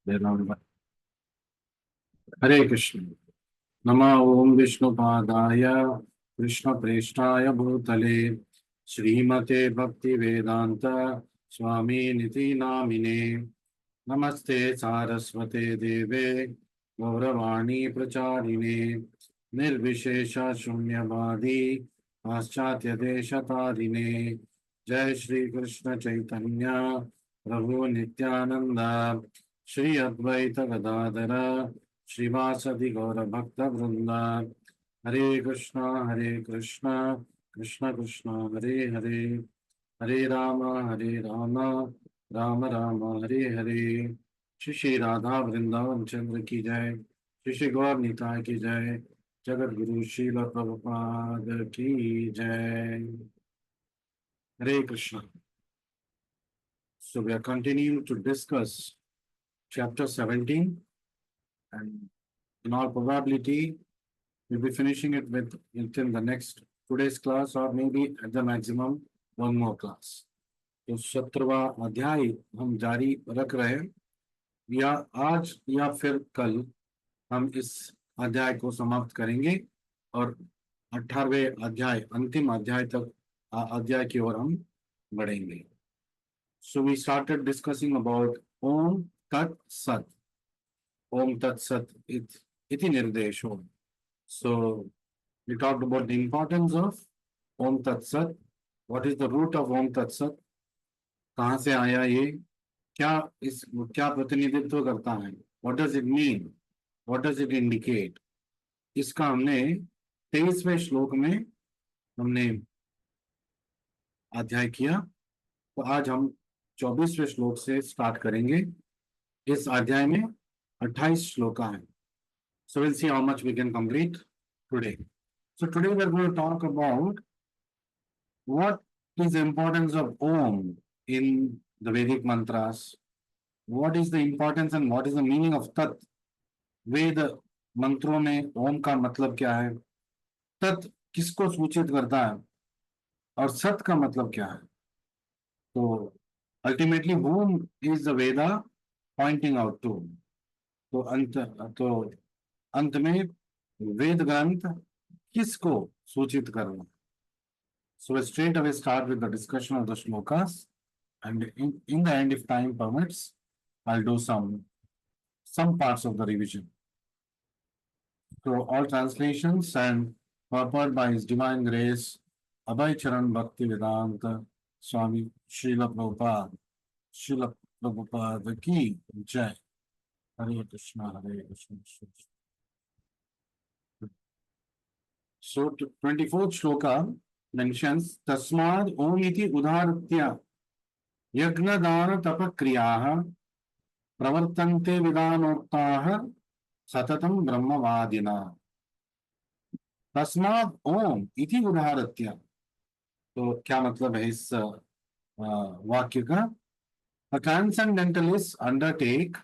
वेदांत। हरे कृष्ण। नमः ओम विष्णुपादाय कृष्णप्रेष्ठाय भूतले श्रीमते भक्ति वेदांत स्वामी निति नामिने। नमस्ते सारस्वते देवे गौरवाणी प्रचारिणे निर्विशेष शून्यवादी पाश्चात्य देशतारिणे। जय श्री कृष्ण चैतन्य प्रभु नित्यानंद श्री अद्वैत गदाधर श्रीवासदि गौर भक्त वृंद। हरे कृष्ण कृष्ण कृष्ण हरे हरे, हरे राम राम राम हरे हरे। श्री श्री राधा वृंदावन चंद्र की जय। श्री श्री गौर निताय की जय। जगत गुरु श्रील प्रभुपाद की जय। हरे Krishna. So we are continuing to discuss chapter 17, and in all probability we'll be finishing it within the next today's class, or maybe at the maximum one more class. तो 17वां अध्याय हम जारी रख रहे हैं, या आज या फिर कल हम इस अध्याय को समाप्त करेंगे और 18वें अध्याय अंतिम अध्याय तक अध्याय की ओर हम बढ़ेंगे। So we started discussing about Om Tat Sat. Om Tat Sat iti nirdesho. So we talked about the importance of Om Tat Sat. What is the root of Om Tat Sat? कहाँ से आया ये? क्या प्रतिनिधित्व करता है? What does it mean? What does it indicate? इसका हमने 23वें श्लोक में हमने अध्याय किया। तो आज हम 24वें श्लोक से स्टार्ट करेंगे। इस अध्याय में 28 श्लोका है। So we'll see how much we can complete today. So today we are going to talk about what is the importance of Om in the Vedic mantras. What is the importance and what is the meaning of Tat? वेद मंत्रों में ओम का मतलब क्या है, तत् किसको सूचित करता है, और सत का मतलब क्या है। तो ultimately whom is the Veda pointing out to? तो अंत में वेद ग्रंथ किसको सूचित करना। So we'll straight away start with the discussion of the shlokas, and in the end, if time permits, I'll do some parts of the revision. So all translations and purport by His Divine Grace, Abhay Charan Bhakti Vedanta Swami Srila Prabhupada ki Jai. Hare Krishna, Hare Krishna. So 24th shloka mentions Tasmad Om iti udharatya यज्ञ दान तप क्रियाः प्रवर्तन्ते विधानोक्ताः सततं ब्रह्मवादिना। तस्मात् ओम इति उदाहरत्य। तो क्या मतलब है इस वाक्य का? A transcendentalists undertake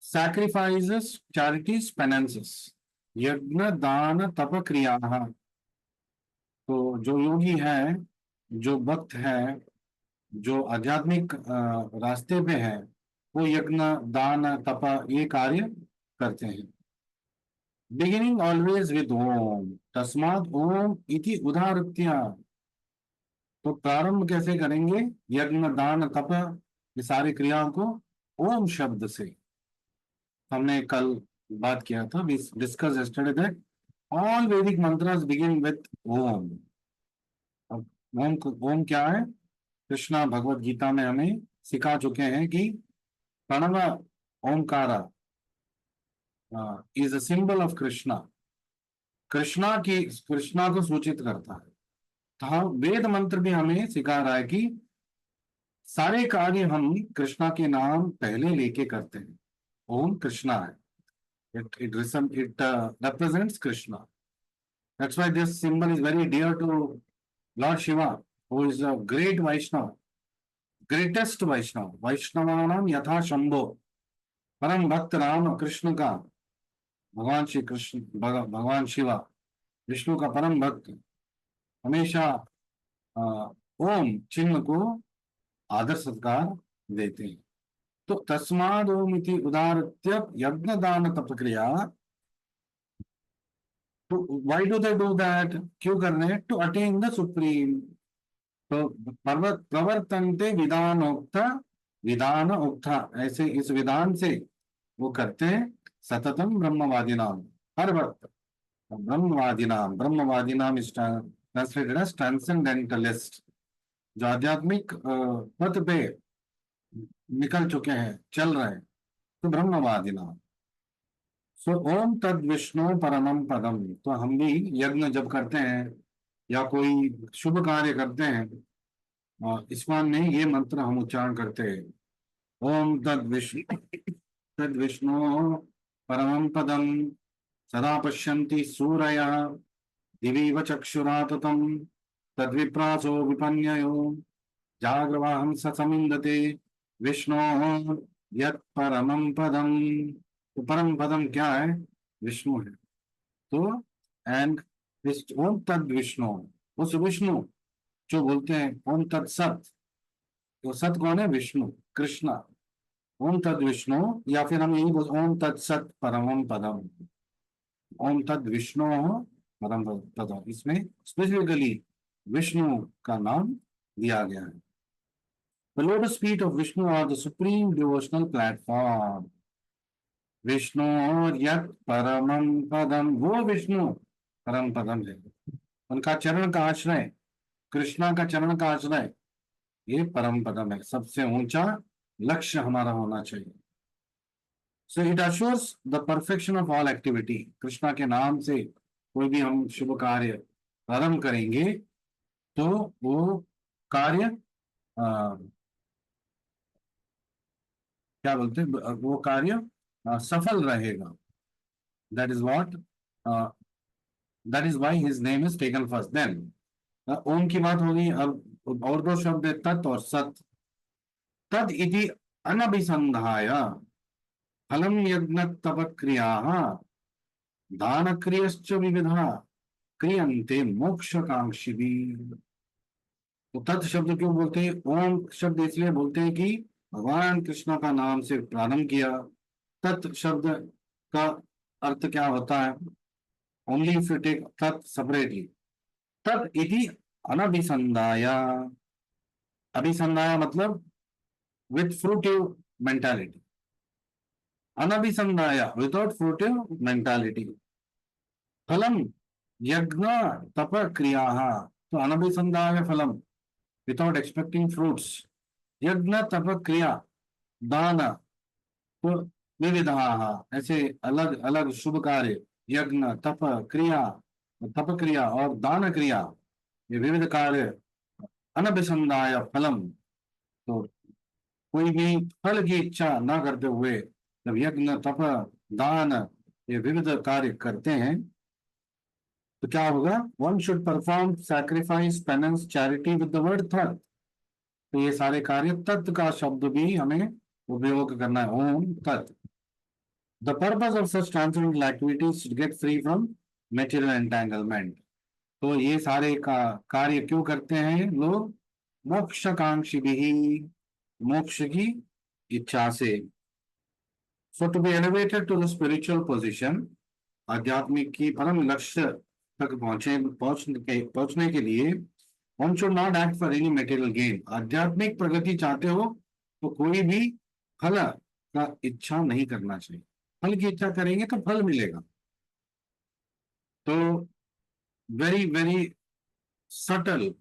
sacrifices, charities, penances, यज्ञ दान तप क्रियाः। तो जो योगी है, जो भक्त है, जो आध्यात्मिक रास्ते पे है, वो यज्ञ दान तप ये कार्य करते हैं। बिगिनिंग ऑलवेज विद ओम, तस्मात् ओम इति उदाहृत्य। तो प्रारंभ कैसे करेंगे यज्ञ दान तप ये सारी क्रियाओं को? ओम शब्द से। हमने कल बात किया था, we discuss yesterday that all Vedic mantras begin with ओम। ओम क्या है? कृष्णा भगवत गीता में हमें सिखा चुके हैं कि pranava omkara is a symbol of Krishna. Krishna को सूचित करता है। तो वेद मंत्र भी हमें सिखा रहा है कि सारे कार्य हम कृष्णा के नाम पहले लेके करते हैं। ओम कृष्णा है, it represents Krishna. That's why this symbol is very dear to Lord Shiva, who is a great Vaishnava, greatest Vaishnava, Vaishnavanam यथा शंभो। परम भक्त राम कृष्ण का, भगवान श्री कृष्ण भगवान शिवा विष्णु का परम भक्त हमेशा ओम चिन्ह को आदर सत्कार देते हैं। तो तस्माद ओम इति उदाहृत्य यज्ञ दान तप क्रिया। तो why do they do that, क्यों कर रहे हैं? To attain the supreme. तो प्रवर्तन्ते विधानोक्ता, विधान उक्ता, ऐसे इस विधान से वो करते हैं सततम ब्रह्मवादी नाम, हर वक्त ब्रह्मवादी नाम। ब्रह्मवादी नाम इज ट्रांसलेटेड एज ट्रांसेंडेंटलिस्ट, जो आध्यात्मिक पथ पे निकल चुके हैं, चल रहे हैं, तो ब्रह्मवादी नाम। सो ओम तद विष्णु परमम पदम। तो हम भी यज्ञ जब करते हैं या कोई शुभ कार्य करते हैं, इस्कॉन में ये मंत्र हम उच्चारण करते हैं, ओम तद विष्णु परमं पदं सदा पश्यन्ति सूरयः दिवीव चक्षुरा ततं तद्विप्रासो विपन्ययो जाग्रवाहं स समिन्दते विष्णो यत् परमं पदम। तो परम पदम क्या है? विष्णु है। तो एंड ओम तद विष्णु, उस विष्णु जो बोलते हैं ओम तत्सत, तो सत कौन है? विष्णु, कृष्णा। ओम तद विष्णु, या फिर हम यही बोल ओम तत्सत परमम पदम, ओम तद विष्णु परम पदम। इसमें स्पेसिफिकली विष्णु का नाम दिया गया है। The lotus feet of Vishnu are the supreme devotional platform. Vishnu और यत परमम पदम, वो विष्णु परम पदम है, उनका चरण का आश्रय, कृष्णा का चरण का आश्रय, ये परम पदम है, सबसे ऊंचा लक्ष्य हमारा होना चाहिए। So it assures the perfection of all activity. Krishna के नाम से कोई भी हम शुभ कार्य प्रारंभ करेंगे तो वो कार्य क्या बोलते हैं, वो कार्य सफल रहेगा। That is what, that is why his name is taken first. Then Om की बात होगी। अब और दो शब्द है, तत् और सत। तद इति अनभिसंधाय फलम यज्ञ तप क्रिया दान क्रियश्च विविधा क्रियन्ते मोक्ष कांक्षी। तो तत् शब्द क्यों बोलते हैं? ओम शब्द इसलिए बोलते हैं कि भगवान कृष्ण का नाम से प्रारंभ किया। तत् शब्द का अर्थ क्या होता है? ओनली इफ यू टेक तत् सेपरेटली। तत् इति अनभिसंधाय, अभिसंधाय मतलब विथ फ्रूटिव मेंटालिटी, अनभिसंधाय विदाउट फ्रूटिव मेंटालिटी। फलम यज्ञ तप क्रिया, तो अनभिसंधाय फलम विदाउट एक्सपेक्टिंग फ्रूट्स, यज्ञ तप क्रिया दान, तो विविधा, ऐसे अलग अलग शुभ कार्य, यज्ञ तप क्रिया, तप क्रिया और दान क्रिया, ये विविध कार्य अनभिसंधाय फलम। तो कोई भी फल की इच्छा ना करते हुए जब यज्ञ तप दान ये विविध कार्य करते हैं तो क्या होगा? One should perform sacrifice penance charity with the word तत्। तो ये सारे कार्य तत् का शब्द भी हमें उपयोग करना है, ओम तत्। The purpose of such transcendental activities to get free from material entanglement. तो ये सारे का कार्य क्यों करते हैं लोग? मोक्षकांक्षी भी, मोक्ष की इच्छा से। So to be elevated to the spiritual position, आध्यात्मिक की परम लक्ष्य तक पहुंचने के लिए one should not act for any material gain. आध्यात्मिक प्रगति चाहते हो तो कोई भी फल का इच्छा नहीं करना चाहिए। फल की इच्छा करेंगे तो फल मिलेगा। तो वेरी वेरी सटल,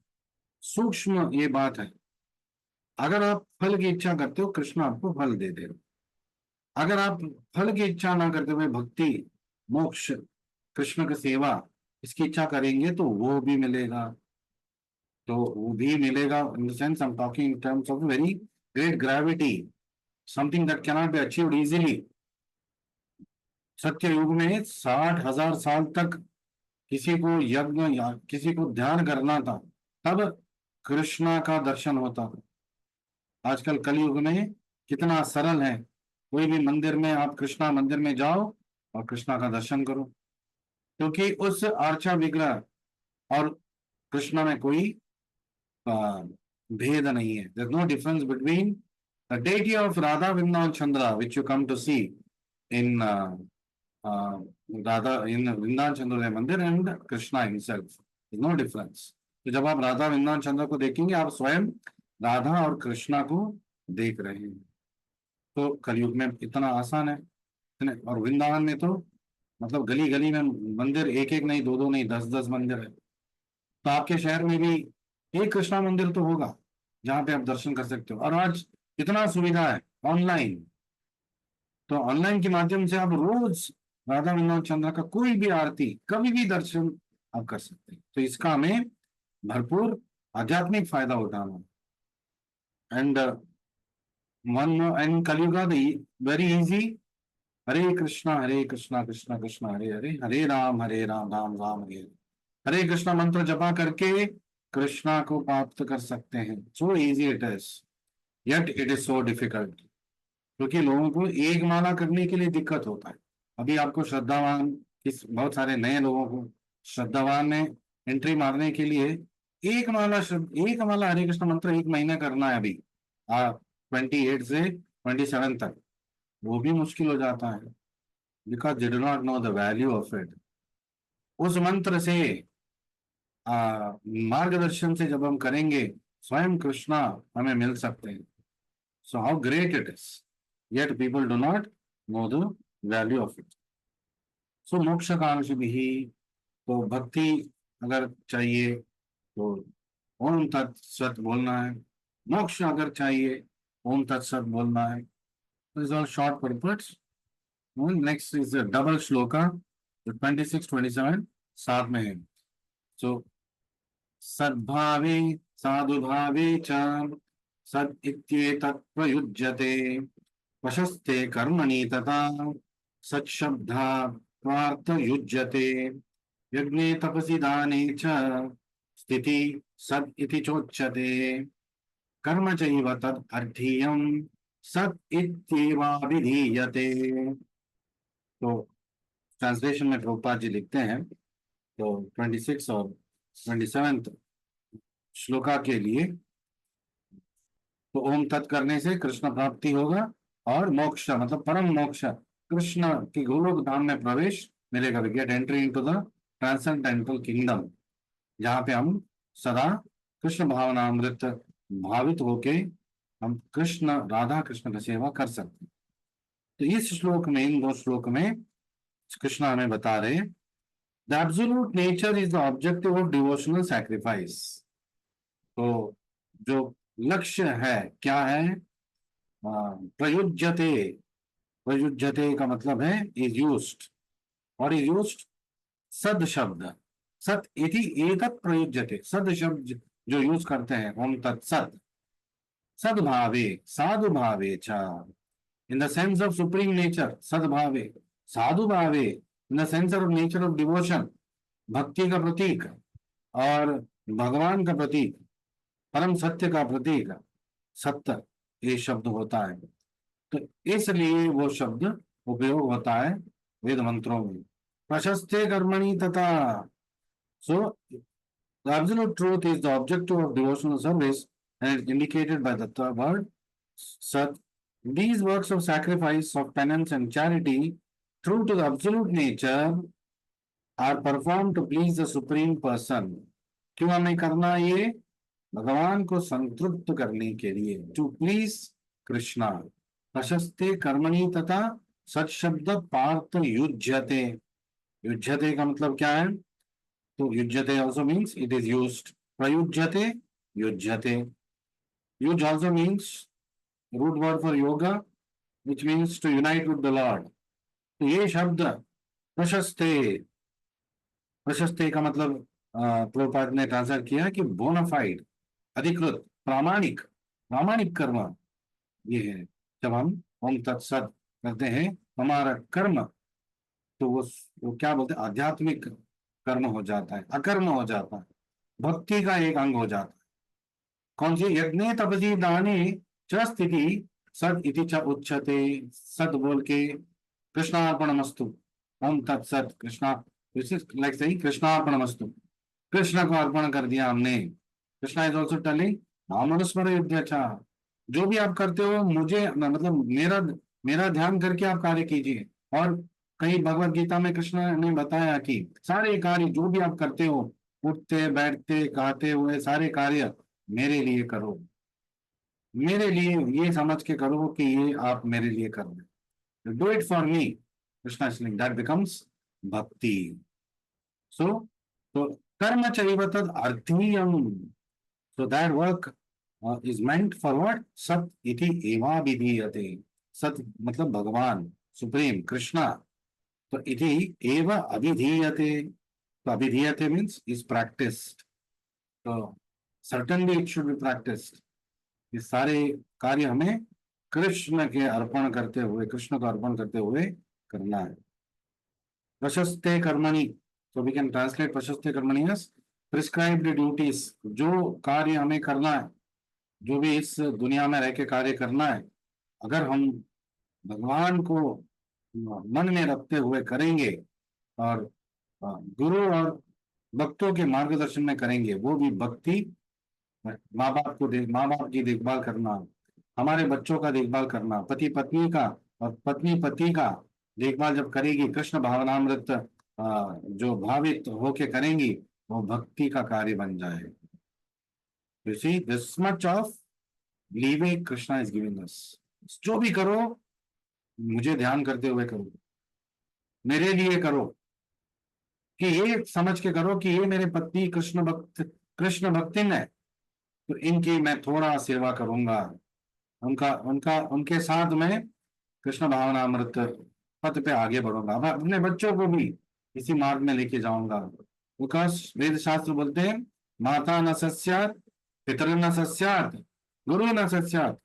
सूक्ष्म ये बात है। अगर आप फल की इच्छा करते हो, कृष्ण आपको फल दे दे। अगर आप फल की इच्छा ना करते हुए भक्ति, मोक्ष, कृष्ण की सेवा, इसकी इच्छा करेंगे तो वो भी मिलेगा। तो वो भी मिलेगा इन the sense I am talking in terms of very great gravity, something that cannot be achieved easily. सत्य युग में 60,000 साल तक किसी को यज्ञ या किसी को ध्यान करना था, तब कृष्णा का दर्शन होता था। आजकल कलयुग में कितना सरल है, कोई भी मंदिर में, आप कृष्णा मंदिर में जाओ और कृष्णा का दर्शन करो, क्योंकि उस अर्चा विग्रह और कृष्णा में कोई भेद नहीं है। There no difference between The deity of Radha Vrindavan Chandra, which you come to see in Radha in Vrindavan Chandrodaya Mandir and Krishna himself, no difference. तो जब आप राधा वृंदावन चंद्र को देखेंगे, आप स्वयं राधा और कृष्णा को देख रहे हैं। तो कलयुग में इतना आसान है, और वृंदावन में तो मतलब गली गली में मंदिर, एक एक नहीं, दो दो नहीं, 10-10 मंदिर है। तो आपके शहर में भी एक कृष्णा मंदिर तो होगा जहाँ पे आप दर्शन कर सकते हो। और आज इतना सुविधा है ऑनलाइन, तो ऑनलाइन के माध्यम से आप रोज राधा वृंदावन चंद्र का कोई भी आरती कभी भी दर्शन आप कर सकते हैं। तो इसका हमें भरपूर आध्यात्मिक फायदा उठाना। And one and Kaliyuga very easy, Hare Krishna Krishna Krishna Hare Hare, Hare Ram Ram Ram Hare Hare. Hare Krishna मंत्र जपा करके कृष्णा को प्राप्त कर सकते हैं। So easy it is, yet it is so difficult, क्योंकि लोगों को एक माला करने के लिए दिक्कत होता है। अभी आपको श्रद्धावान, किस बहुत सारे नए लोगों को श्रद्धावान में एंट्री मारने के लिए एक माला हरे कृष्ण मंत्र 1 महीना करना है अभी 28 से 27 तक, वो भी मुश्किल हो जाता है, because they do not know the value of it. उस मंत्र से मार्गदर्शन से जब हम करेंगे, स्वयं कृष्णा हमें मिल सकते हैं। So how great it is, yet people do not know the value of it. So मोक्षकांक्षी भी, तो भक्ति अगर चाहिए तो ओम तत्सत बोलना है, मोक्ष अगर चाहिए ओम तत्सत बोलना है। This all short purpose. Next is double shloka, 26-27 साथ में है। सो सद्भावे साधुभावे च सद इत्येतत् प्रयुज्यते, प्रशस्ते कर्मणि तथा सच्छब्दात् युज्यते, यज्ञे तपसि दाने च स्थिति सद इति चोच्यते, कर्म चैव तद् अर्थीयं सद इत्येवाभिधीयते। तो ट्रांसलेशन में प्रभुपाद जी लिखते हैं, तो 26 और 27 श्लोका के लिए, तो ओम तत् करने से कृष्ण प्राप्ति होगा, और मोक्ष मतलब परम मोक्ष, कृष्ण की गोलोक धाम में प्रवेश मिलेगा। We get entry into the transcendental kingdom, जहाँ पे हम सदा कृष्ण भावनामृत भावित होके हम कृष्ण राधा कृष्ण की सेवा कर सकते हैं। तो इस श्लोक में, इन 2 श्लोक में कृष्ण हमें बता रहे, the absolute nature is the objective of devotional sacrifice. तो जो लक्ष्य है क्या है, प्रयुज्यते, प्रयुज्यते का मतलब है इज यूज्ड, और इज यूज्ड सद शब्द, सत इति एतत् प्रयुज्यते, सद शब्द जो यूज करते हैं, ओम तत्सत, सद्भावे साधु भावे च, in the sense of supreme nature सद्भावे, साधु भावे in the sense of nature of devotion, भक्ति का प्रतीक और भगवान का प्रतीक, परम सत्य का प्रतीक सत्य, ये शब्द होता है। तो इसलिए वो शब्द उपयोग होता है वेद मंत्रों में। प्रशस्ते कर्मणि तथा, so the absolute truth is the objective of devotional service and it's indicated by the third word sat. These works of sacrifice, of penance and charity, true to the absolute nature, are performed to please the supreme person. क्यों हमें करना ये? भगवान को संतुष्ट करने के लिए, टू प्लीज कृष्णा। प्रशस्ते कर्मणि तथा सत शब्द पार्थ युज्यते, युज्यते का मतलब क्या है? तो युज्यते also means it is used, प्रयुज्यते युज्यते। Yuj also means root word for yoga, which means to unite with the Lord. तो ये शब्द प्रशस्ते, प्रशस्ते का मतलब प्रभुपाद ने ट्रांसलेट किया कि बोनाफाइड, अधिकृत, प्रामाणिक, प्रामाणिक कर्म ये है। जब हम ओम तत्सत करते हैं हमारा कर्म, तो वो क्या बोलते हैं, आध्यात्मिक कर्म हो जाता है, अकर्म हो जाता है, भक्ति का एक अंग हो जाता है। कौन सी? यज्ञे तपसी दाने च स्थिति सद इति च उच्यते। सद बोल के कृष्णार्पणमस्तु, ओम तत्सत, कृष्णा लाइक सही, कृष्णार्पणमस्तु, कृष्ण को अर्पण कर दिया हमने। कृष्णा इज ऑल्सो टेलिंग नामनुस्मर युद्ध, जो भी आप करते हो मुझे मतलब मेरा मेरा ध्यान करके आप कार्य कीजिए। और कहीं भगवत गीता में कृष्ण ने बताया कि सारे कार्य जो भी आप करते हो, उठते बैठते खाते हुए सारे कार्य मेरे लिए करो, मेरे लिए ये समझ के करो कि ये आप मेरे लिए कर रहे हो, do it for me, Krishna saying that becomes bhakti. So तो कर्म चैव तद अर्थीयम, so that work is meant for what? सत इति एवा विधीयते। सत मतलब भगवान सुप्रीम कृष्णा, तो इति एव अभिधीयते। तो अभिधीयते मीन्स इज प्रैक्टिस्ड। तो certainly it should be practised. ये सारे कार्य हमें कृष्ण के अर्पण करते हुए, कृष्ण को अर्पण करते हुए करना है। प्रशस्ते कर्मणि, तो वी कैन ट्रांसलेट प्रशस्ते कर्मणि एज प्रिस्क्राइब्ड ड्यूटीज। जो कार्य हमें करना है, जो भी इस दुनिया में रह के कार्य करना है, अगर हम भगवान को मन में रखते हुए करेंगे और गुरु और भक्तों के मार्गदर्शन में करेंगे, वो भी भक्ति, माँ बाप की देखभाल करना, हमारे बच्चों का देखभाल करना, पति पत्नी का और पत्नी पति का देखभाल जब करेगी, कृष्ण भावनामृत जो भावित होके करेंगी, वो भक्ति का कार्य बन जाए। You see this much of leaving Krishna is giving us. जो भी करो मुझे ध्यान करते हुए करो, मेरे लिए करो, कि ये समझ के करो कि ये मेरे पति कृष्ण भक्तिन है, तो इनकी मैं थोड़ा सेवा करूंगा, उनका उनका उनके साथ मैं कृष्ण भावनामृत पथ पे आगे बढ़ूंगा, मैं अपने बच्चों को भी इसी मार्ग में लेके जाऊंगा। बिकॉज वेद शास्त्र बोलते हैं माता न सस्यात, पितर न सस्यात, गुरु न सस्यात।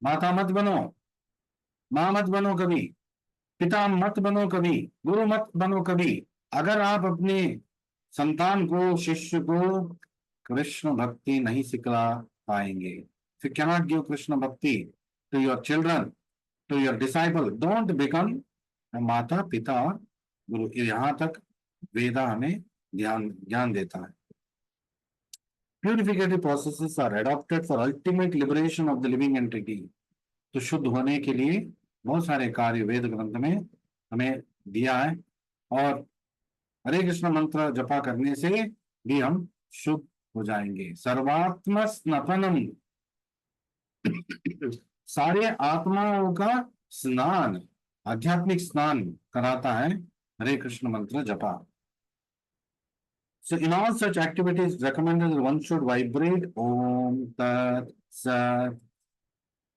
माता मत बनो, माँ मत बनो कभी, पिता मत बनो कभी, गुरु मत बनो कभी, अगर आप अपने संतान को, शिष्य को कृष्ण भक्ति नहीं सिखला पाएंगे। If you cannot give Krishna bhakti to your children, to your disciple, don't become माता पिता और गुरु। यहां तक वेदा हमें ध्यान ज्ञान देता है। Purificative processes are adopted for ultimate liberation of the living entity. तो शुद्ध होने के लिए बहुत सारे कार्य वेद ग्रंथ में हमें दिया है, और हरे कृष्ण मंत्र जपा करने से भी हम शुद्ध हो जाएंगे। सर्वात्म स्नपनम, सारे आत्माओं का स्नान, आध्यात्मिक स्नान कराता है हरे कृष्ण मंत्र जपा। So in all such activities recommended that one should vibrate Om Tat Sat,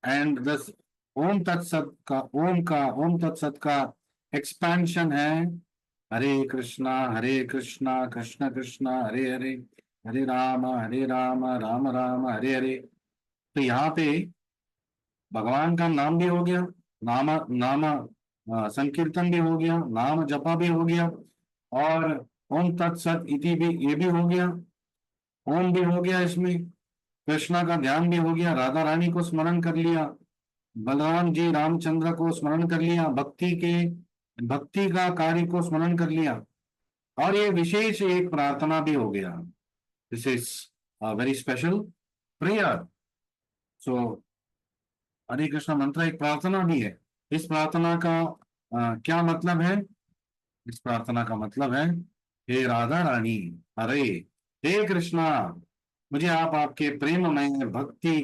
and this Om Tat Sat का Om Tat Sat का expansion है हरे कृष्णा कृष्ण कृष्ण हरे हरे, हरे राम राम राम हरे हरे। तो यहाँ पे भगवान का नाम भी हो गया, नाम नाम संकीर्तन भी हो गया, नाम जपा भी हो गया, और ओम तत्सत इति भी ये भी हो गया, ओम भी हो गया, इसमें कृष्णा का ध्यान भी हो गया, राधा रानी को स्मरण कर लिया, बलराम जी रामचंद्र को स्मरण कर लिया, भक्ति का कार्य को स्मरण कर लिया, और ये विशेष एक प्रार्थना भी हो गया। This is very special prayer. So Hare Krishna मंत्र एक प्रार्थना भी है। इस प्रार्थना का क्या मतलब है? इस प्रार्थना का मतलब है, हे राधा रानी, हरे, हे कृष्णा, मुझे आप आपके प्रेममय भक्ति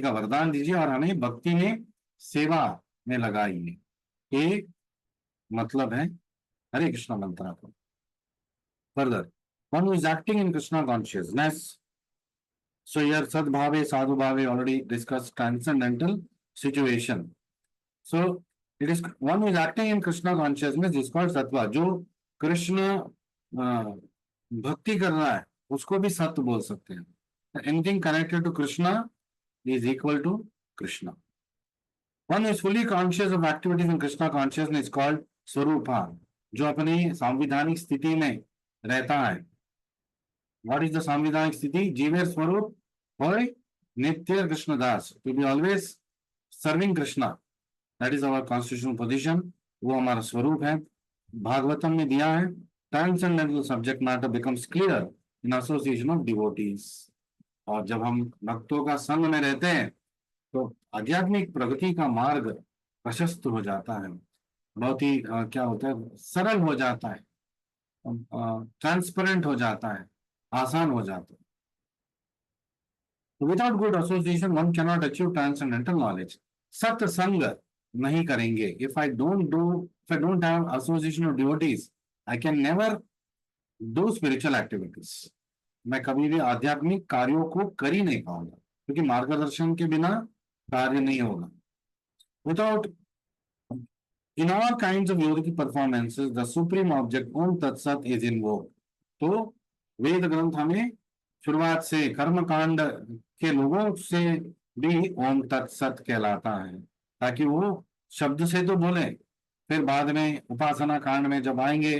का वरदान दीजिए और हमें भक्ति में सेवा में लगाइए। ये मतलब है हरे कृष्ण मंत्र का। Further, one who is acting in Krishna consciousness, so here sadbhave sadhubhave already discussed transcendental situation. So it is one who is acting in Krishna consciousness is called sattva। जो कृष्ण भक्ति कर रहा है उसको भी सत्य बोल सकते हैं। Anything connected to Krishna is equal to Krishna. One is fully conscious of activities in Krishna consciousness is called Swarupa, जो अपनी सांविधानिक स्थिति में रहता है। What is the सांविधानिक स्थिति? जीवेर स्वरूप होय नित्य Krishnadas, to be always serving Krishna, that is our constitutional position, वो हमारा स्वरूप है। भागवतम में दिया है transcendental subject matter becomes clear in association of devotees, और जब हम भक्तों का संग में रहते हैं तो आध्यात्मिक प्रगति का मार्ग प्रशस्त हो जाता है, बहुत ही क्या होता है, सरल हो जाता है, ट्रांसपेरेंट हो जाता है, आसान हो जाता है। तो without good association one can not achieve transcendental knowledge. सत्संग नहीं करेंगे, if I don't have association of devotees, I can never do spiritual activities. मैं कभी भी आध्यात्मिक कार्यों को कर ही नहीं पाऊंगा, क्योंकि मार्गदर्शन के बिना कार्य नहीं होगा। Without in all kinds of yogic performances the supreme object Om तत्सत इज इनवोक्ड। तो वेद ग्रंथ हमें शुरुआत से कर्म कांड के लोगों से भी ओम तत्सत कहलाता है, ताकि वो शब्द से तो बोले, फिर बाद में उपासना कांड में जब आएंगे,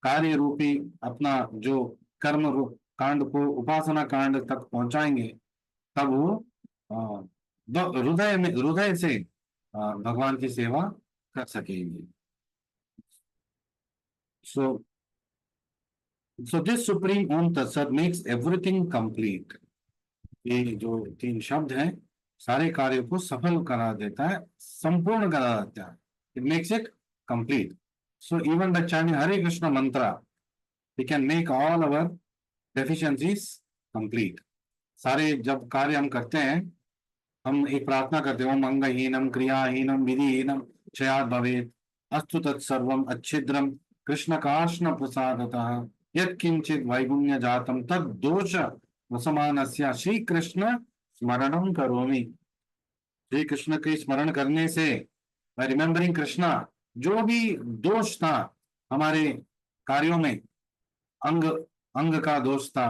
कार्य रूपी अपना जो कर्म रूप कांड को उपासना कांड तक पहुंचाएंगे, तब वो हृदय में, हृदय से भगवान की सेवा कर सकेंगे। सो सो दिस सुप्रीम ओम तत्सत मेक्स एवरीथिंग कंप्लीट। ये जो तीन शब्द हैं सारे कार्यों को सफल करा देता है, संपूर्ण करा देता है। It makes it complete. So even the chanting Hare Krishna mantra, we can make all our deficiencies complete. सारे जब कार्य हम करते हैं, हम एक प्रार्थना करते हैं, ओम अंगहीनम क्रियाहीनम विधिहीनम क्षयाद भवेत् अस्तु तत्सर्वम अच्छिद्रम कृष्ण कार्ष्ण प्रसादतः यत्किंचित वैगुण्य जातम तद दोष वसमानस्य श्री कृष्ण स्मरणम करोमि। श्री कृष्ण के स्मरण करने से, बाय रिमेम्बरिंग कृष्णा, जो भी दोष था हमारे कार्यों में, अंग अंग का दोष था,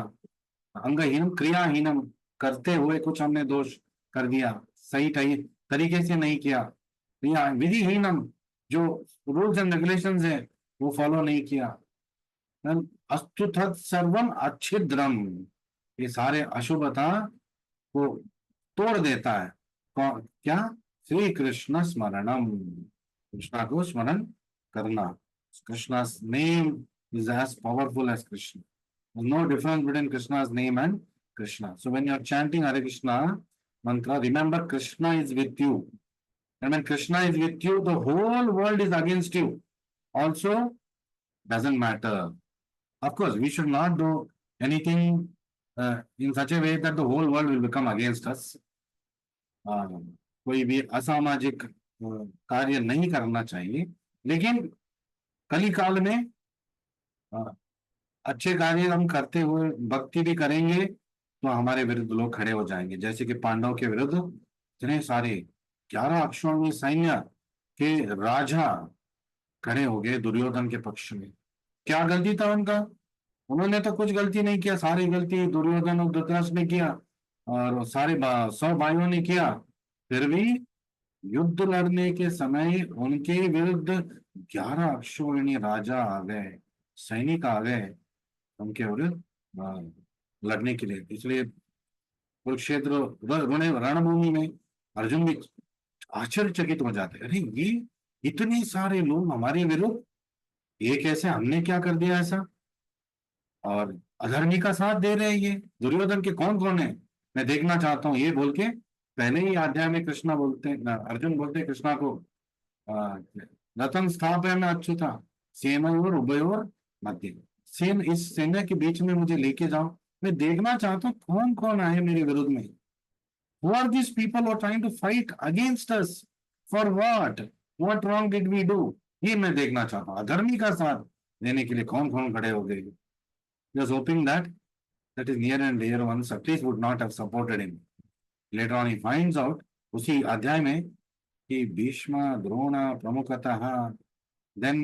अंगहीनम क्रियाहीनम, करते हुए कुछ हमने दोष कर दिया, सही तरीके से नहीं किया, या विधिहीनम, जो रूल्स एंड रेगुलेशंस है वो फॉलो नहीं किया, अस्तु तत् सर्वम अच्छिद्रम, ये सारे अशुभता को तोड़ देता है। क्या? श्री कृष्ण स्मरणम, कृष्णा को स्मरण करना। Krishna name is as powerful as Krishna. no difference between Krishna's name and Krishna. So when you are chanting Hare Krishna mantra, remember Krishna is with you. And when Krishna is with you, the whole world is against you. Also, doesn't matter. Of course, we should not do anything in such a way that the whole world will become against us. कोई भी असामाजिक कार्य नहीं करना चाहिए, लेकिन कली काल में अच्छे कार्य हम करते हुए भक्ति भी करेंगे तो हमारे विरुद्ध लोग खड़े हो जाएंगे, जैसे कि पांडव के विरुद्ध इतने सारे 11 अक्षौहिणी सैन्य के राजा खड़े हो गए दुर्योधन के पक्ष में। क्या गलती था उनका? उन्होंने तो कुछ गलती नहीं किया, सारी गलती दुर्योधन और धृतराष्ट्र ने किया और सारे 100 भाइयों ने किया। फिर भी युद्ध लड़ने के समय उनके विरुद्ध 11 अक्षौहिणी राजा आ गए, सैनिक आ गए उनके विरुद्ध लड़ने के लिए। इसलिए कुरुक्षेत्र रणभूमि में अर्जुन भी आश्चर्यचकित हो जाते, अरे ये इतने सारे लोग हमारे विरुद्ध, ये कैसे, हमने क्या कर दिया ऐसा? और अधर्मी का साथ दे रहे हैं ये दुर्योधन के, कौन कौन है, मैं देखना चाहता हूँ, ये बोल के पहले ही अध्याय में कृष्णा बोलते हैं, अर्जुन बोलते हैं कृष्णा को, रतन स्थापन अच्युता सेनयोर उभयोर मध्य, सेन इस सेना के बीच में मुझे लेके जाओ, मैं देखना चाहता हूँ कौन कौन आए मेरे विरुद्ध में। Who are these people who are trying to fight against us? For what? What wrong did we do? ये मैं देखना चाहता हूँ, अधर्मी का साथ देने के लिए कौन कौन खड़े हो गए। Just hoping that is near and dear ones at least would not have supported him. Later on he finds out उसी अध्याय में कि भीष्म द्रोण प्रमुखतः, then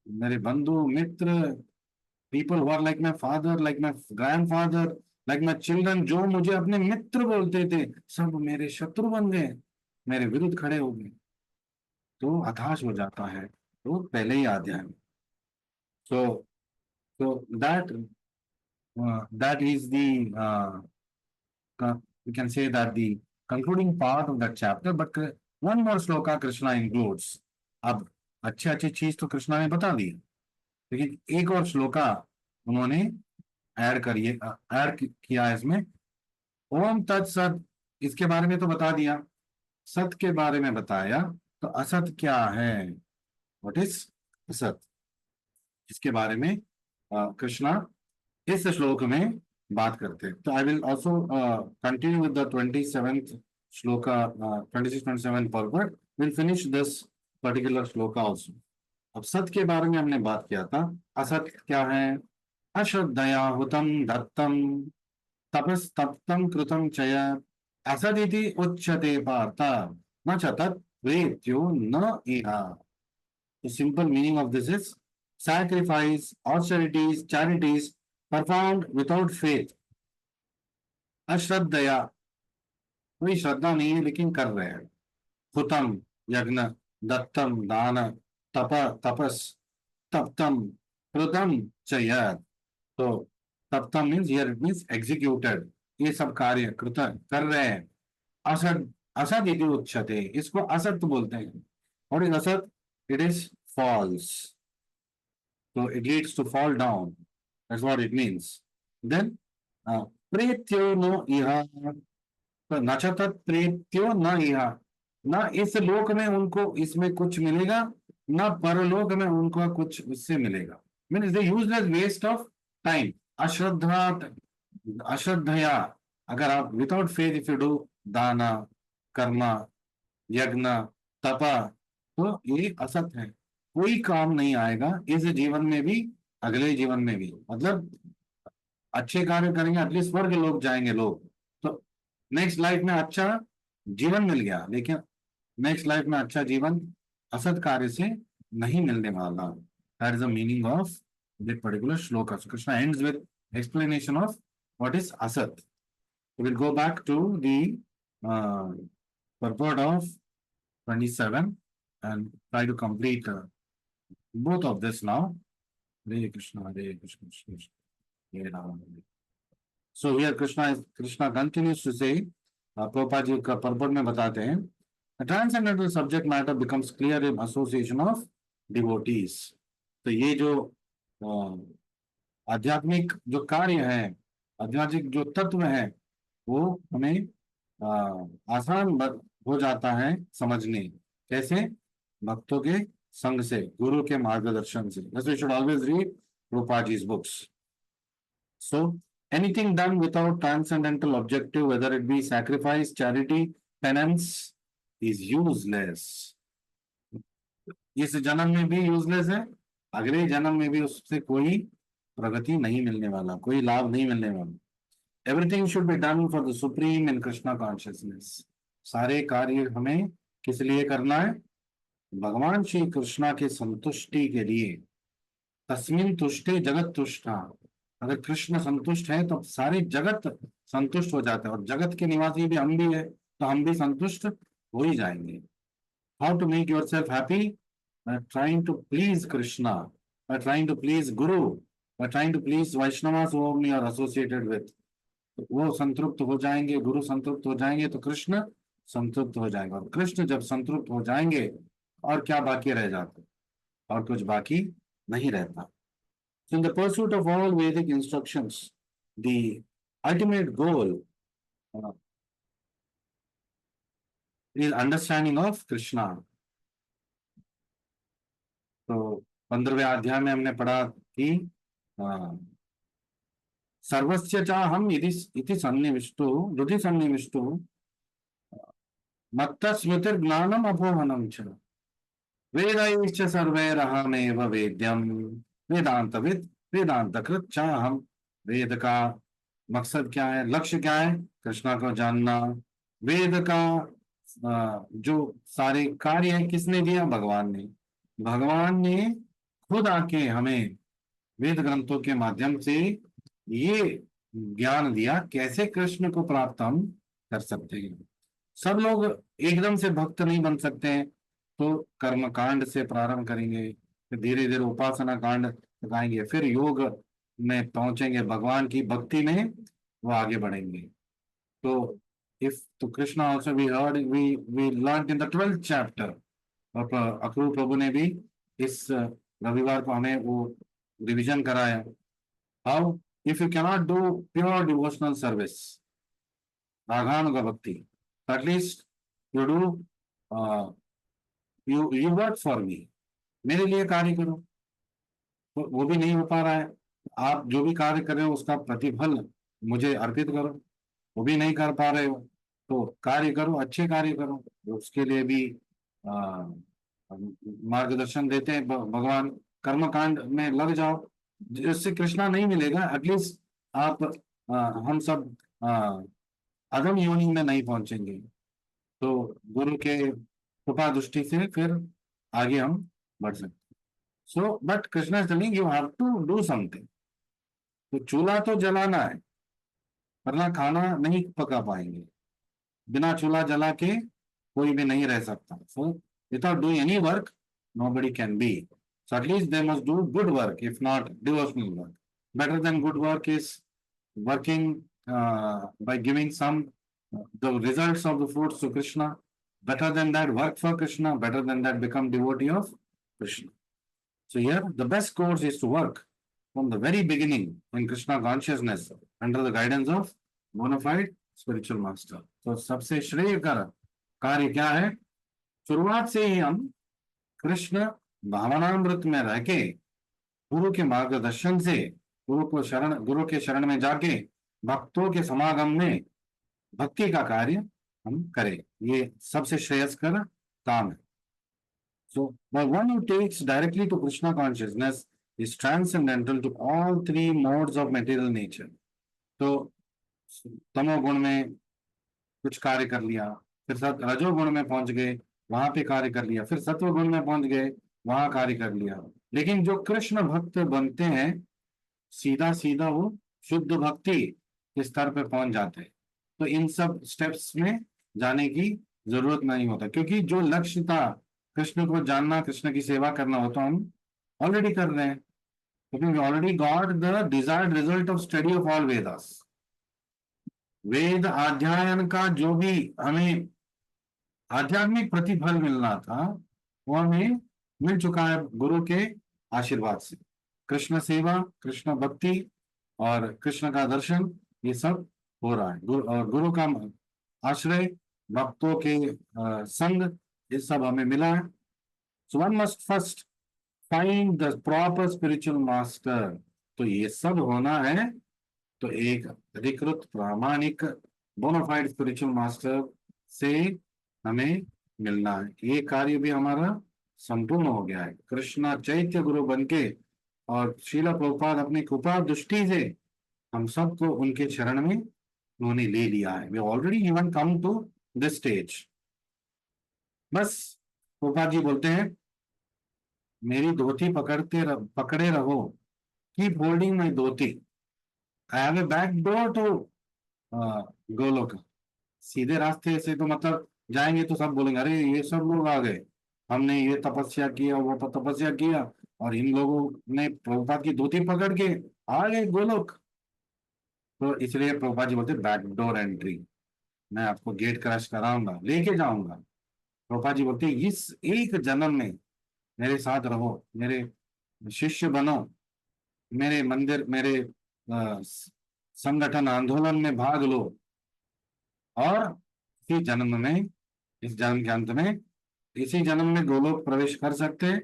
मेरे बंधु मित्र, people who are like my father, like my grandfather, like my children, जो मुझे अपने मित्र बोलते थे, सब मेरे शत्रु बन गए, मेरे विरुद्ध खड़े हो गए। तो हताश हो जाता है, तो पहले ही अध्याय में। So that is the we can say that the concluding part of that chapter. But one more sloka Krishna includes. अब अच्छी अच्छी चीज तो कृष्णा ने बता दी, लेकिन एक और श्लोका उन्होंने ऐड किया इसमें। ओम तत्सत, इसके बारे में तो बता दिया, सत के बारे में बताया, तो असत क्या है, व्हाट इज असत, इसके बारे में कृष्णा इस श्लोक में बात करते हैं। तो I will also continue with the 27th shloka, 26-27 forward, will finish this particular shloka also. अब सत के बारे में हमने बात किया था। असत क्या है? अश्रद्धया हुतम दत्तम तपस्तप्तम कृतम चय असदिति उच्यते पार्थ न च तत् प्रेत्यो न इह। The simple meaning of this is sacrifice, austerities, charities performed without faith, अश्रद्धया, कोई श्रद्धा नहीं है लेकिन कर रहे हैं, हुतम यज्ञ, दत्तम दान, तप तपस, तप्तम कृतम च यत्, तो तप्तम means here it means executed, ये सब कार्य कृत कर रहे हैं। असत, असत इति उच्यते, इसको असत बोलते हैं। और is asat? It is false, so it leads to fall down, that's what it means. Then प्रेत्यो नो इहा, तो नचतत प्रेत्यो न इहा, न इस लोक में उनको इसमें कुछ मिलेगा, न परलोक में उनको कुछ उससे मिलेगा। Mean is useless waste of time. अश्रद्धा, अश्रद्धया, अगर आप without faith if you do dana, karma, यज्ञ, तपा, तो ये असत है, कोई काम नहीं आएगा इस जीवन में भी, अगले जीवन में भी। मतलब अच्छे कार्य करेंगे एटलीस्ट स्वर्ग लोग जाएंगे लोग, तो नेक्स्ट लाइफ में अच्छा जीवन मिल गया, लेकिन नेक्स्ट लाइफ में अच्छा जीवन असत कार्य से नहीं मिलने वाला। That is the meaning of that particular shloka. Krishna ends with explanation of what is असत। Will go back to the purport of 27 and try to complete both of this now. Hare Krishna, Hare Krishna, Krishna Krishna, Hare Rama, Hare. So here Krishna continues to say, Prabhupada जी का purport में बताते हैं, the transcendental subject matter becomes clear in association of devotees. तो ये जो आध्यात्मिक जो कार्य है, आध्यात्मिक जो तत्व है, वो हमें आसान हो जाता है समझने। कैसे? भक्तों के संग से, गुरु के मार्गदर्शन से। Thus we should always read Prabhupada's books. So anything done without transcendental objective, whether it be sacrifice, charity, penance, is useless. इस जन्म में भी यूजलेस है, अगले जन्म में भी उससे कोई प्रगति नहीं मिलने वाला, कोई लाभ नहीं मिलने वाला। Everything should be done for the supreme in Krishna consciousness. सारे कार्य हमें किस लिए करना है? भगवान श्री कृष्णा के संतुष्टि के लिए। तस्मिन तुष्टे जगत तुष्टा, अगर कृष्ण संतुष्ट है तो सारे जगत संतुष्ट हो जाते हैं, और जगत के निवासी भी हम भी है, तो हम भी संतुष्ट हो ही जाएंगे। How to make yourself happy? By trying to please Krishna, by trying to please guru, by trying to please Vaishnavas whom you are associated with। तो वो संतृप्त हो जाएंगे, गुरु संतृप्त हो जाएंगे, तो कृष्ण संतृप्त हो जाएंगे, और कृष्ण जब संतृप्त हो जाएंगे और क्या बाकी रह जाता? और कुछ बाकी नहीं रहता। So in the pursuit of all Vedic instructions, the ultimate goal is understanding of Krishna. तो 15वें अध्याय में हमने पढ़ा कि सर्वस्य चाहम इति सन्निविष्टो हृदि सन्निविष्टो मत्त स्मृतिर ज्ञानम अपोहनम च वेदैश्च सर्वैरहमेव वेद्यम वेदांतविद वेदांतकृत चाहम। वेद का मकसद क्या है, लक्ष्य क्या है? कृष्णा को जानना। वेद का जो सारे कार्य है किसने दिया? भगवान ने। भगवान ने खुद आके हमें वेद ग्रंथों के माध्यम से ये ज्ञान दिया, कैसे कृष्ण को प्राप्त हम कर सकते हैं। सब लोग एकदम से भक्त नहीं बन सकते हैं, तो कर्म कांड से प्रारंभ करेंगे, फिर धीरे धीरे उपासना कांड सिखाएंगे, फिर योग में पहुंचेंगे, भगवान की भक्ति में वो आगे बढ़ेंगे। तो इफ तो Krishna also we heard, we learn in the 12th chapter, और अक्रूर प्रभु ने भी इस रविवार को हमें वो रिविजन कराया। How if you cannot do pure devotional service, raganuga bhakti, at least you do, you work for me, मेरे लिए कार्य करो। तो वो भी नहीं हो पा रहा है। आप जो भी कार्य कर रहे हो उसका प्रतिफल मुझे अर्पित करो, वो भी नहीं कर पा रहे हो। तो कार्य करो, अच्छे कार्य करो। तो उसके लिए भी आ, मार्गदर्शन देते हैं भगवान। कर्मकांड में लग जाओ, जिससे कृष्णा नहीं मिलेगा एटलीस्ट आप, हम सब अधम योनि में नहीं पहुंचेंगे। तो गुरु के कृपा दृष्टि से फिर आगे हम बढ़ सकते। So but Krishna is telling you have to do something. तो चूल्हा तो जलाना है, वरना खाना नहीं पका पाएंगे। बिना चूल्हा जला के कोई भी नहीं रह सकता। So without doing any work nobody can be. So at least they must do good work, if not devotional work. Better than good work is working by giving some the results of the fruits to Krishna. Better than that, work for Krishna. Better than that, become devotee of Krishna. So here, the best course is to work from the very beginning in Krishna consciousness under the guidance of bona fide spiritual master. तो सबसे श्रेयकर कार्य क्या है? शुरुआत से ही हम कृष्ण भावनामृत में रह के, गुरु के मार्गदर्शन से, गुरु के शरण में जाके भक्तों के समागम में भक्ति का कार्य हम करें। ये सबसे श्रेयस्कर काम है। So, the one who takes directly to Krishna consciousness is transcendental to all three modes of material nature. तो तमोगुण में कुछ कार्य कर लिया, फिर रजोगुण में पहुंच गए, वहां पे कार्य कर लिया, फिर सत्वगुण में पहुंच गए, वहां कार्य कर लिया। लेकिन जो कृष्ण भक्त बनते हैं, सीधा सीधा वो शुद्ध भक्ति के स्तर पे पहुंच जाते हैं। तो इन सब स्टेप्स में जाने की जरूरत नहीं होता, क्योंकि जो लक्ष्य था कृष्ण को जानना, कृष्ण की सेवा करना, हो तो हम ऑलरेडी कर रहे हैं, क्योंकि we already got the desired result of study of all Vedas. वेद अध्ययन का जो भी हमें आध्यात्मिक प्रतिफल मिलना था, वो हमें मिल चुका है गुरु के आशीर्वाद से। कृष्ण सेवा, कृष्ण भक्ति और कृष्ण का दर्शन, ये सब हो रहा है। और गुरु का आश्रय, भक्तों के संग, ये सब हमें मिला है। So one must first find the proper spiritual master. तो ये सब होना है तो एक अधिकृत प्रामाणिक बोनाफाइड स्पिरिचुअल मास्टर से हमें मिलना है। ये कार्य भी हमारा संपूर्ण हो गया है। कृष्णा चैत्य गुरु बनके और श्रील प्रभुपाद अपनी कृपा दृष्टि से हम सबको उनके शरण में उन्होंने ले लिया है। We already even come to this stage. बस प्रभुपाद जी बोलते हैं, मेरी धोती पकड़े रहो, keep holding my dhoti, I have a back door to Goloka. सीधे रास्ते से तो मतलब जाएंगे तो सब बोलेंगे अरे ये सब लोग आ गए, हमने ये तपस्या किया, वो तपस्या किया, और इन लोगों ने प्रभुपाद की धोती पकड़ के आ गए गोलोक। तो इसलिए प्रभुपाद जी बोलते बैक डोर एंट्री, मैं आपको गेट क्रैश कराऊंगा, लेके जाऊंगा। प्रभुपाद जी बोलते इस एक जन्म में मेरे साथ रहो, मेरे शिष्य बनो, मेरे मंदिर, मेरे संगठन आंदोलन में भाग लो, और इसी जन्म में, इस जन्म के अंत में, इसी जन्म में गोलोक प्रवेश कर सकते हैं।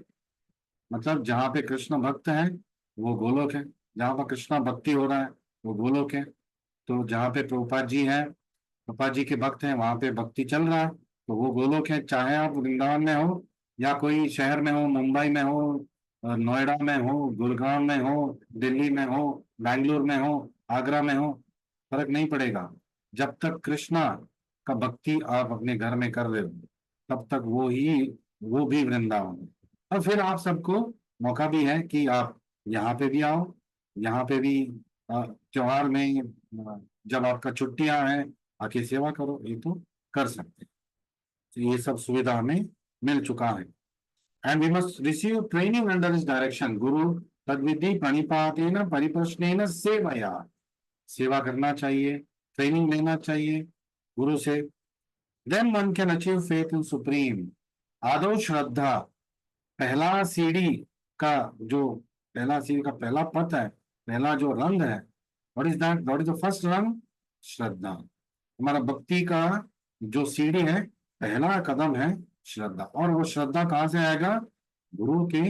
मतलब जहाँ पे कृष्ण भक्त है वो गोलोक है, जहाँ पर कृष्ण भक्ति हो रहा है वो गोलोक है। तो जहाँ पे प्रभुपाद जी हैं, प्रभुपाद जी के भक्त हैं, वहां पे भक्ति चल रहा है तो वो गोलोक है। चाहे आप वृंदावन में हो या कोई शहर में हो, मुंबई में हो, नोएडा में हो, गुड़गांव में हो, दिल्ली में हो, बैंगलोर में हो, आगरा में हो, फर्क नहीं पड़ेगा। जब तक कृष्णा का भक्ति आप अपने घर में कर रहे हो, तब तक वो भी वृंदावन है। और फिर आप सबको मौका भी है कि आप यहाँ पे भी आओ, यहाँ पे भी त्योहार में जब आपका छुट्टियां हैं आके सेवा करो, ये तो कर सकते हैं। तो ये सब सुविधा हमें मिल चुका है। And we must receive training under his direction. गुरु तद्विधि प्रणिपातेन परिप्रश्नेन सेवया, सेवा करना चाहिए, ट्रेनिंग लेना चाहिए गुरु से। Then one can achieve faith in supreme. आदो श्रद्धा, पहला सीढ़ी का जो पहला सीढ़ी का पहला पथ है, पहला जो रंग है, what is that? What is the first रंग? श्रद्धा। हमारा भक्ति का जो सीढ़ी है, पहला कदम है श्रद्धा। और वो श्रद्धा कहाँ से आएगा? गुरु के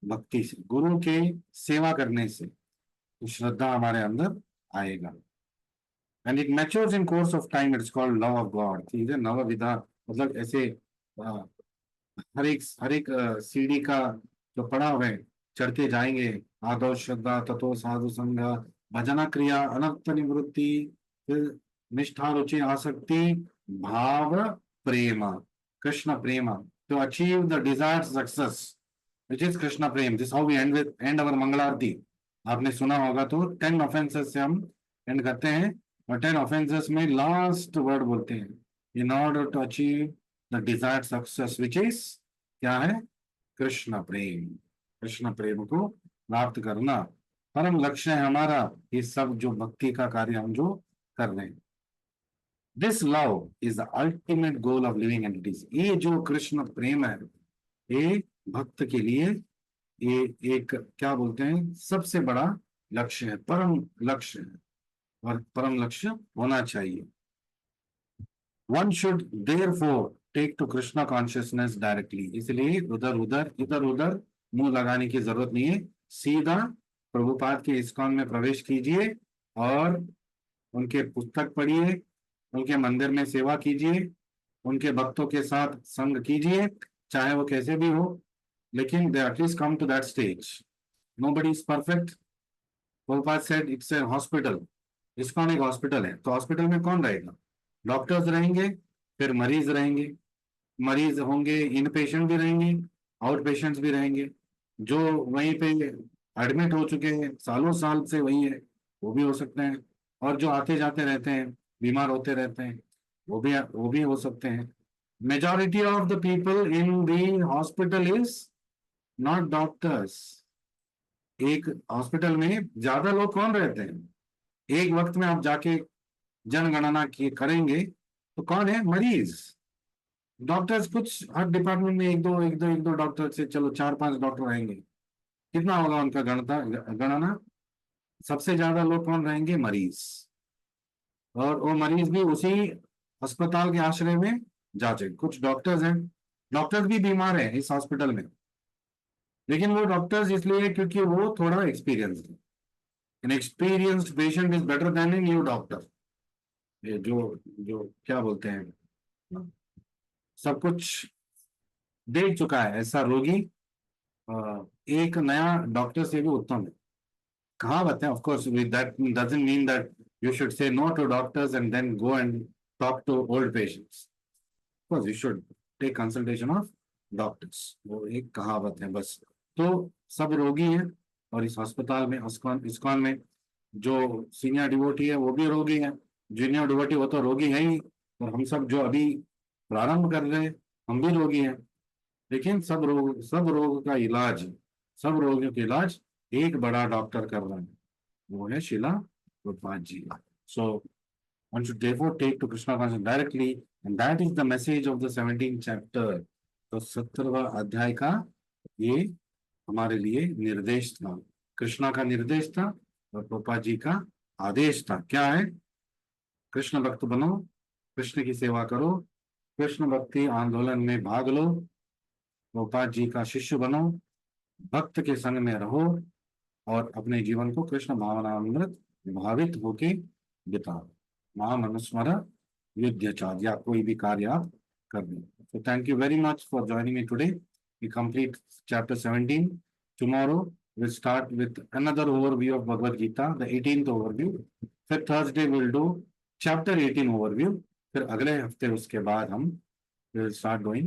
भक्ति से, गुरु के सेवा करने से तो श्रद्धा हमारे अंदर आएगा। And it matures in course of time, it's called love of God. ठीक है, नव विधा मतलब ऐसे हर एक सीढ़ी का जो पड़ाव है, चढ़ते जाएंगे। आदौ श्रद्धा, ततो साधु संग, भजना क्रिया, अनर्थ निवृत्ति, फिर निष्ठा रुचि आसक्ति, भाव प्रेम, कृष्ण प्रेम, to achieve the desired success, which is Krishna Prem. This how we end our मंगल आरती। आपने सुना होगा तो 10 ऑफेंसेस से हम एंड करते हैं, और 10 ऑफेंसेस में लास्ट वर्ड बोलते हैं, in order to achieve the desired success which is, क्या है? कृष्ण प्रेम। कृष्ण प्रेम को प्राप्त करना परम लक्ष्य है हमारा। ये सब जो भक्ति का कार्य हम जो कर रहे हैं, this love is the ultimate goal of living entities. ये जो कृष्ण प्रेम है, ये भक्त के लिए ये एक क्या बोलते हैं, सबसे बड़ा लक्ष्य है, परम लक्ष्य है, और परम लक्ष्य होना चाहिए। One should therefore take to Krishna consciousness directly. इसलिए इधर उधर मुंह लगाने की जरूरत नहीं है, सीधा प्रभुपाद के इस्कॉन में प्रवेश कीजिए और उनके पुस्तक पढ़िए, उनके मंदिर में सेवा कीजिए, उनके भक्तों के साथ संग कीजिए, चाहे वो कैसे भी हो, लेकिन they at least come to that stage. Nobody is perfect. Prabhupada said it's a hospital. ISKCON एक हॉस्पिटल है, तो हॉस्पिटल में कौन रहेगा? डॉक्टर्स रहेंगे, फिर मरीज रहेंगे, मरीज होंगे, इन पेशेंट भी रहेंगे, आउट पेशेंट्स भी रहेंगे। जो वहीं पे एडमिट हो चुके हैं, सालों साल से वही है, वो भी हो सकते हैं। और जो आते जाते रहते हैं, बीमार होते रहते हैं, वो भी हो सकते हैं। Majority of the people in the hospital is not doctors. एक हॉस्पिटल में ज्यादा लोग कौन रहते हैं? एक वक्त में आप जाके जनगणना की करेंगे तो कौन है? मरीज। डॉक्टर्स कुछ हर डिपार्टमेंट में एक दो डॉक्टर से चलो 4-5 डॉक्टर रहेंगे, कितना होगा उनका गणना? सबसे ज्यादा लोग कौन रहेंगे? मरीज। और वो मरीज भी उसी अस्पताल के आश्रय में जाते। कुछ डॉक्टर्स हैं, डॉक्टर्स भी बीमार हैं इस हॉस्पिटल में, लेकिन वो डॉक्टर्स इसलिए क्योंकि वो थोड़ा एक्सपीरियंस्ड है। N experienced patient is better than a new doctor. ये जो जो क्या बोलते हैं, सब कुछ देख चुका है ऐसा रोगी एक नया डॉक्टर से भी उत्तम है। कहावत है, of course that doesn't mean that you should say no to doctors and then go and talk to old patients. Of course you should take consultation of doctors, वो एक कहावत है बस। तो सब रोगी हैं, और इस अस्पताल में, इस्कॉन में जो सीनियर डिवोटी है वो भी रोगी है, जूनियर डिवोटी वो तो रोगी है ही, और हम सब जो अभी प्रारंभ कर रहे हैं हम भी रोगी हैं। लेकिन सब रोग का इलाज, सब रोगियों का इलाज एक बड़ा डॉक्टर कर रहा है, वो है शिला प्रभुपाद जी। सो one should therefore take to Krishna consciousness directly, and that is the message of the 17th chapter। तो 17वां अध्याय का ये हमारे लिए निर्देश था, कृष्णा का निर्देश था और प्रभुपाद जी का आदेश था। क्या है? कृष्ण भक्त बनो, कृष्ण की सेवा करो, कृष्ण भक्ति आंदोलन में भाग लो, प्रभुपाद जी का शिष्य बनो, भक्त के संग में रहो, और अपने जीवन को कृष्ण भावनामृत भावित होके बिताओ। महामनुस्मर युद्धचार, या कोई भी कार्य आप कर दें। So thank you very much for joining me today. We complete chapter 17. Tomorrow we'll start with another overview of Bhagavad Gita, the 18th overview. फिर Thursday we'll do chapter 18 overview. फिर अगले हफ्ते उसके बाद हम will start doing